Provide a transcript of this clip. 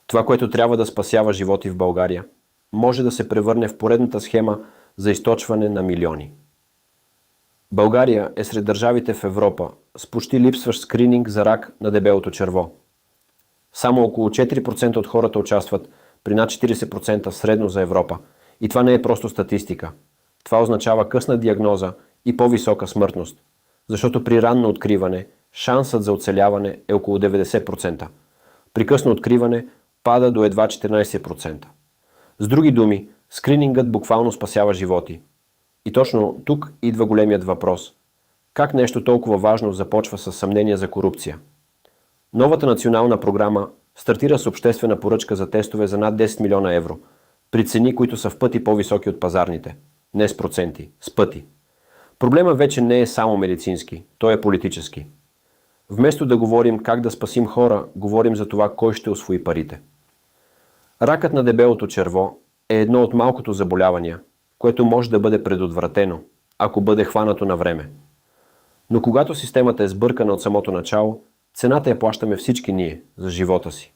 Това, което трябва да спасява животи в България, може да се превърне в поредната схема за източване на милиони. България е сред държавите в Европа с почти липсващ скрининг за рак на дебелото черво. Само около 4% от хората участват при над 40% средно за Европа. И това не е просто статистика. Това означава късна диагноза и по-висока смъртност. Защото при ранно откриване шансът за оцеляване е около 90%. При късно откриване пада до едва 14%. С други думи, скринингът буквално спасява животи. И точно тук идва големият въпрос. Как нещо толкова важно започва с съмнение за корупция? Новата национална програма стартира с обществена поръчка за тестове за над 10 милиона евро, при цени, които са в пъти по-високи от пазарните. Не с проценти, с пъти. Проблема вече не е само медицински, той е политически. Вместо да говорим как да спасим хора, говорим за това кой ще усвои парите. Ракът на дебелото черво е едно от малкото заболявания, което може да бъде предотвратено, ако бъде хванато на време. Но когато системата е сбъркана от самото начало, цената я плащаме всички ние за живота си.